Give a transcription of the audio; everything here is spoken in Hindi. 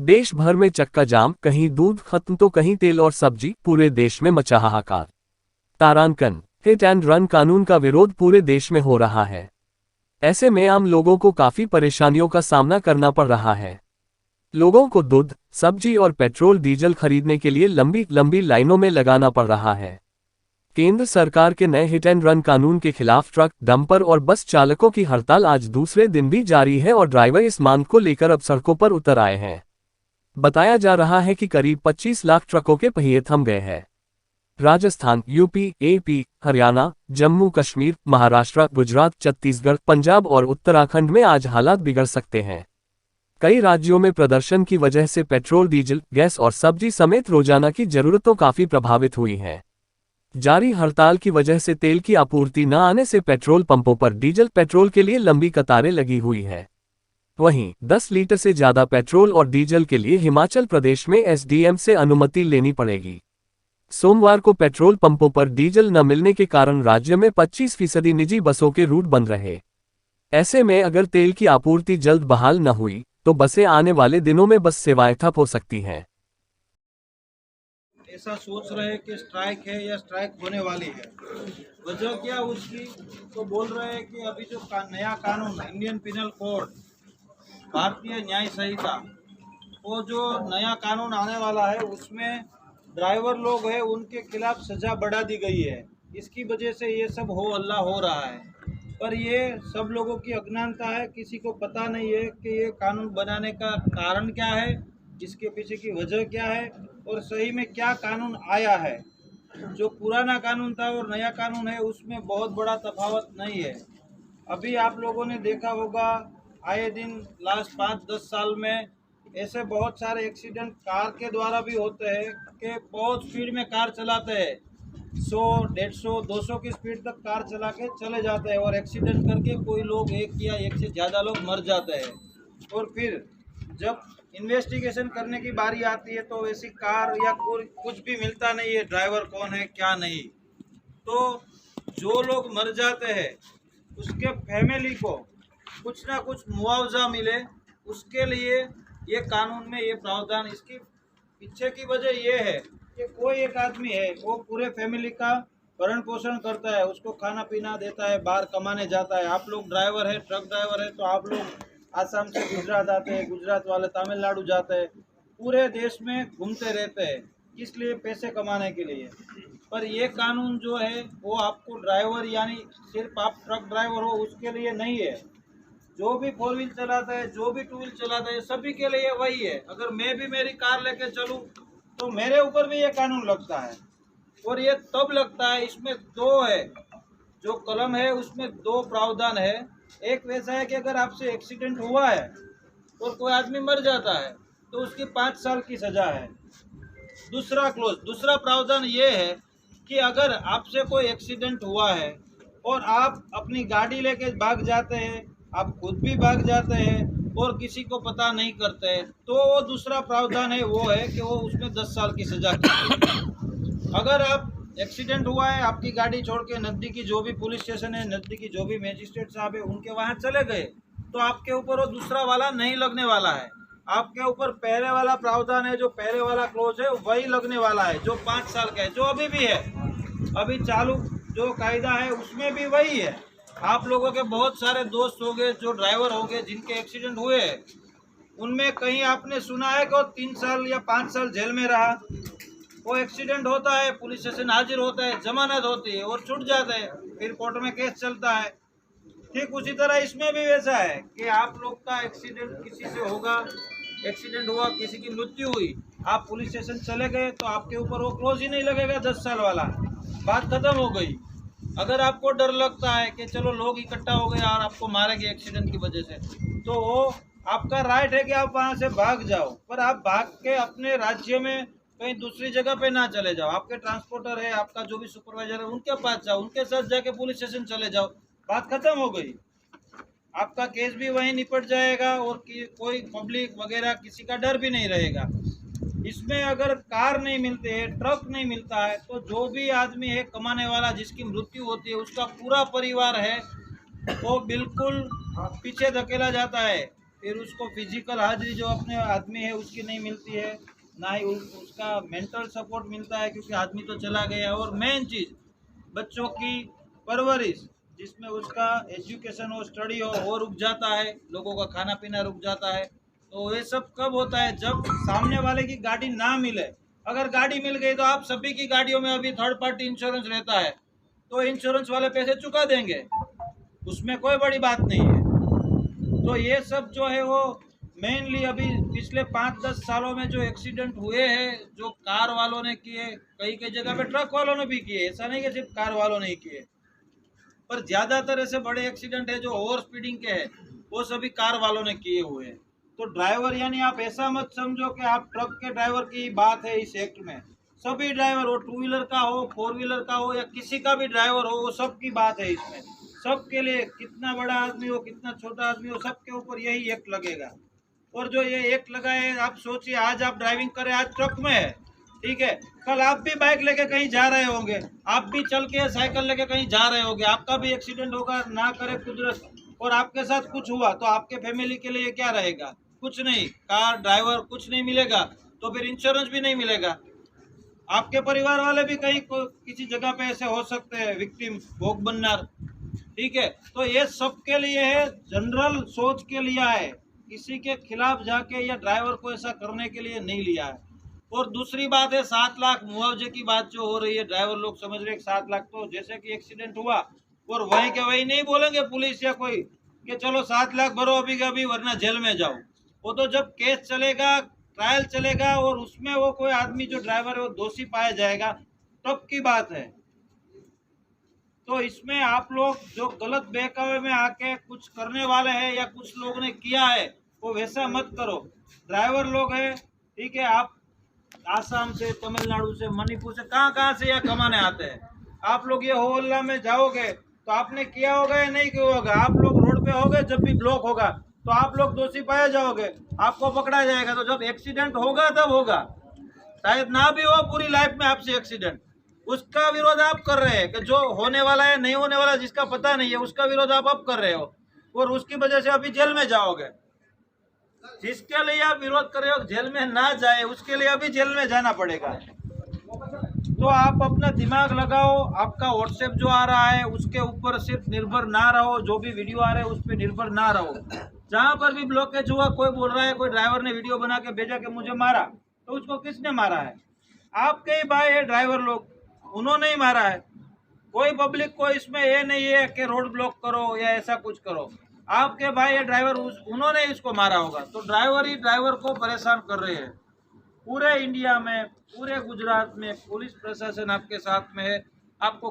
देश भर में चक्का जाम, कहीं दूध खत्म तो कहीं तेल और सब्जी, पूरे देश में मचा हाहाकार। तारांकन, हिट एंड रन कानून का विरोध पूरे देश में हो रहा है। ऐसे में आम लोगों को काफी परेशानियों का सामना करना पड़ रहा है। लोगों को दूध, सब्जी और पेट्रोल डीजल खरीदने के लिए लंबी लंबी लाइनों में लगाना पड़ रहा है। केंद्र सरकार के नए हिट एंड रन कानून के खिलाफ ट्रक, डंपर और बस चालकों की हड़ताल आज दूसरे दिन भी जारी है और ड्राइवर इस मांग को लेकर अब सड़कों पर उतर आए हैं। बताया जा रहा है कि करीब 25 लाख ट्रकों के पहिए थम गए हैं। राजस्थान, यूपी, एपी, हरियाणा, जम्मू कश्मीर, महाराष्ट्र, गुजरात, छत्तीसगढ़, पंजाब और उत्तराखंड में आज हालात बिगड़ सकते हैं। कई राज्यों में प्रदर्शन की वजह से पेट्रोल, डीजल, गैस और सब्जी समेत रोजाना की जरूरतों काफी प्रभावित हुई हैं। जारी हड़ताल की वजह से तेल की आपूर्ति न आने से पेट्रोल पंपों पर डीजल पेट्रोल के लिए लंबी कतारें लगी हुई है। वहीं 10 लीटर से ज्यादा पेट्रोल और डीजल के लिए हिमाचल प्रदेश में एसडीएम से अनुमति लेनी पड़ेगी। सोमवार को पेट्रोल पंपों पर डीजल न मिलने के कारण राज्य में 25% निजी बसों के रूट बंद रहे। ऐसे में अगर तेल की आपूर्ति जल्द बहाल न हुई तो बसें आने वाले दिनों में बस सेवाएं ठप हो सकती हैं। ऐसा सोच रहे हैं कि स्ट्राइक है या स्ट्राइक होने वाली है। वजह क्या उसकी, तो बोल रहे हैं कि अभी जो नया कानून इंडियन पिनल कोड, भारतीय न्याय संहिता, वो जो नया कानून आने वाला है उसमें ड्राइवर लोग हैं उनके खिलाफ सजा बढ़ा दी गई है। इसकी वजह से ये सब हो हल्ला हो रहा है, पर ये सब लोगों की अज्ञानता है। किसी को पता नहीं है कि ये कानून बनाने का कारण क्या है, इसके पीछे की वजह क्या है और सही में क्या कानून आया है। जो पुराना कानून था और नया कानून है उसमें बहुत बड़ा तफावत नहीं है। अभी आप लोगों ने देखा होगा, आए दिन लास्ट 5-10 साल में ऐसे बहुत सारे एक्सीडेंट कार के द्वारा भी होते हैं कि बहुत स्पीड में कार चलाते हैं, 100, 150, 200 की स्पीड तक कार चला के चले जाते हैं और एक्सीडेंट करके कोई लोग एक या एक से ज़्यादा लोग मर जाते हैं। और फिर जब इन्वेस्टिगेशन करने की बारी आती है तो वैसी कार या कुछ भी मिलता नहीं है, ड्राइवर कौन है क्या नहीं। तो जो लोग मर जाते हैं उसके फैमिली को कुछ ना कुछ मुआवजा मिले, उसके लिए ये कानून में ये प्रावधान। इसकी पीछे की वजह ये है कि कोई एक आदमी है वो पूरे फैमिली का भरण पोषण करता है, उसको खाना पीना देता है, बाहर कमाने जाता है। आप लोग ड्राइवर है, ट्रक ड्राइवर है, तो आप लोग आसाम से गुजरात आते हैं, गुजरात वाले तमिलनाडु जाते हैं, पूरे देश में घूमते रहते हैं, इसलिए पैसे कमाने के लिए। पर ये कानून जो है वो आपको ड्राइवर यानी सिर्फ आप ट्रक ड्राइवर हो उसके लिए नहीं है। जो भी 4 व्हील चलाता है, जो भी 2 व्हील चलाता है, सभी के लिए वही है। अगर मैं भी मेरी कार लेके चलूँ तो मेरे ऊपर भी ये कानून लगता है। और ये तब लगता है, इसमें 2 है, जो कलम है उसमें 2 प्रावधान है। एक वैसा है कि अगर आपसे एक्सीडेंट हुआ है और कोई आदमी मर जाता है तो उसकी 5 साल की सजा है। दूसरा प्रावधान ये है कि अगर आपसे कोई एक्सीडेंट हुआ है और आप अपनी गाड़ी लेके भाग जाते हैं, आप खुद भी भाग जाते हैं और किसी को पता नहीं करते हैं, तो वो दूसरा प्रावधान है, वो है कि वो उसमें 10 साल की सजा की। अगर आप एक्सीडेंट हुआ है, आपकी गाड़ी छोड़ के नज़दीकी जो भी पुलिस स्टेशन है, नज़दीकी जो भी मजिस्ट्रेट साहब है उनके वहाँ चले गए, तो आपके ऊपर वो दूसरा वाला नहीं लगने वाला है। आपके ऊपर पहले वाला प्रावधान है, जो पहले वाला क्लोज है वही लगने वाला है, जो 5 साल का है, जो अभी भी है। अभी चालू जो कायदा है उसमें भी वही है। आप लोगों के बहुत सारे दोस्त होंगे जो ड्राइवर होंगे जिनके एक्सीडेंट हुए हैं, उनमें कहीं आपने सुना है कि वो 3 साल या 5 साल जेल में रहा। वो एक्सीडेंट होता है, पुलिस स्टेशन हाजिर होता है, जमानत होती है और छूट जाते हैं, फिर कोर्ट में केस चलता है। ठीक उसी तरह इसमें भी वैसा है कि आप लोग का एक्सीडेंट किसी से होगा, एक्सीडेंट हुआ, किसी की मृत्यु हुई, आप पुलिस स्टेशन चले गए तो आपके ऊपर वो क्लोज ही नहीं लगेगा 10 साल वाला, बात खत्म हो गई। अगर आपको डर लगता है कि चलो लोग इकट्ठा हो गए और आपको मारेंगे एक्सीडेंट की वजह से, तो वो आपका राइट है कि आप वहाँ से भाग जाओ, पर आप भाग के अपने राज्य में कहीं दूसरी जगह पे ना चले जाओ। आपके ट्रांसपोर्टर है, आपका जो भी सुपरवाइजर है, उनके पास जाओ, उनके साथ जाके पुलिस स्टेशन चले जाओ, बात खत्म हो गई। आपका केस भी वहीं निपट जाएगा और कोई पब्लिक वगैरह किसी का डर भी नहीं रहेगा। इसमें अगर कार नहीं मिलते है, ट्रक नहीं मिलता है, तो जो भी आदमी है कमाने वाला जिसकी मृत्यु होती है, उसका पूरा परिवार है वो बिल्कुल पीछे धकेला जाता है। फिर उसको फिजिकल हाजिरी जो अपने आदमी है उसकी नहीं मिलती है, ना ही उसका मेंटल सपोर्ट मिलता है क्योंकि आदमी तो चला गया। और मेन चीज़ बच्चों की परवरिश, जिसमें उसका एजुकेशन हो, स्टडी हो, वो रुक जाता है, लोगों का खाना पीना रुक जाता है। तो ये सब कब होता है? जब सामने वाले की गाड़ी ना मिले। अगर गाड़ी मिल गई तो आप सभी की गाड़ियों में अभी थर्ड पार्टी इंश्योरेंस रहता है, तो इंश्योरेंस वाले पैसे चुका देंगे, उसमें कोई बड़ी बात नहीं है। तो ये सब जो है वो मेनली अभी पिछले 5-10 सालों में जो एक्सीडेंट हुए हैं, जो कार वालों ने किए, कई कई जगह पे ट्रक वालों ने भी किए, ऐसा नहीं कि सिर्फ कार वालों ने किए, पर ज्यादातर ऐसे बड़े एक्सीडेंट है जो ओवर स्पीडिंग के हैं, वो सभी कार वालों ने किए हुए हैं। तो ड्राइवर यानी आप ऐसा मत समझो कि आप ट्रक के ड्राइवर की बात है इस एक्ट में। सभी ड्राइवर हो, 2 व्हीलर का हो, 4 व्हीलर का हो, या किसी का भी ड्राइवर हो, वो सबकी बात है इसमें। सबके लिए, कितना बड़ा आदमी हो, कितना छोटा आदमी हो, सबके ऊपर यही एक्ट लगेगा। और जो ये एक्ट लगा है, आप सोचिए, आज आप ड्राइविंग करें, आज ट्रक में है, ठीक है, कल आप भी बाइक लेके कहीं जा रहे होंगे, आप भी चल के साइकिल लेके कहीं जा रहे होंगे, आपका भी एक्सीडेंट होगा, ना करे कुदरत, और आपके साथ कुछ हुआ तो आपके फैमिली के लिए क्या रहेगा? कुछ नहीं, कार ड्राइवर कुछ नहीं मिलेगा, तो फिर इंश्योरेंस भी नहीं मिलेगा। आपके परिवार वाले भी कहीं किसी जगह पे ऐसे हो सकते हैं, विक्टिम, भोग बननार, ठीक है। तो ये सबके लिए है, जनरल सोच के लिया है, किसी के खिलाफ जाके या ड्राइवर को ऐसा करने के लिए नहीं लिया है। और दूसरी बात है 7 लाख मुआवजे की बात जो हो रही है, ड्राइवर लोग समझ रहे हैं 7 लाख, तो जैसे कि एक्सीडेंट हुआ और वहीं के वहीं नहीं बोलेंगे पुलिस या कोई कि चलो 7 लाख भरो अभी का अभी वरना जेल में जाओ। वो तो जब केस चलेगा, ट्रायल चलेगा, और उसमें वो कोई आदमी जो ड्राइवर है वो दोषी पाया जाएगा, तब की बात है। तो इसमें आप लोग जो गलत बहकावे में आके कुछ करने वाले हैं या कुछ लोग ने किया है, वो वैसा मत करो। ड्राइवर लोग हैं, ठीक है, आप आसाम से, तमिलनाडु से, मणिपुर से, कहाँ कहाँ से यहाँ कमाने आते हैं। आप लोग ये होल्ला में जाओगे तो आपने किया होगा या नहीं किया होगा, आप लोग रोड पे होगे, जब भी ब्लॉक होगा तो आप लोग दोषी पाए जाओगे, आपको पकड़ा जाएगा। तो जब एक्सीडेंट होगा तब होगा, शायद ना भी हो पूरी लाइफ में आपसे एक्सीडेंट, उसका विरोध आप कर रहे हैं कि जो होने वाला है, नहीं होने वाला, जिसका पता नहीं है, उसका विरोध आप अब कर रहे हो, और उसकी वजह से अभी जेल में जाओगे। जिसके लिए आप विरोध कर रहे हो जेल में ना जाए, उसके लिए अभी जेल में जाना पड़ेगा। तो आप अपना दिमाग लगाओ, आपका व्हाट्सएप जो आ रहा है उसके ऊपर सिर्फ निर्भर ना रहो, जो भी वीडियो आ रहे हैं उस पर निर्भर ना रहो। जहां पर भी ब्लॉकेज हुआ, कोई बोल रहा है, कोई ड्राइवर ने वीडियो बना के भेजा कि मुझे मारा, तो उसको किसने मारा है? आपके ही भाई है ड्राइवर लोग, उन्होंने ही मारा है। कोई पब्लिक को इसमें ये नहीं है कि रोड ब्लॉक करो या ऐसा कुछ करो, आपके भाई या ड्राइवर उन्होंने इसको मारा होगा। तो ड्राइवर ही ड्राइवर को परेशान कर रहे हैं। पूरे इंडिया में, पूरे गुजरात में पुलिस प्रशासन आपके साथ में है। आपको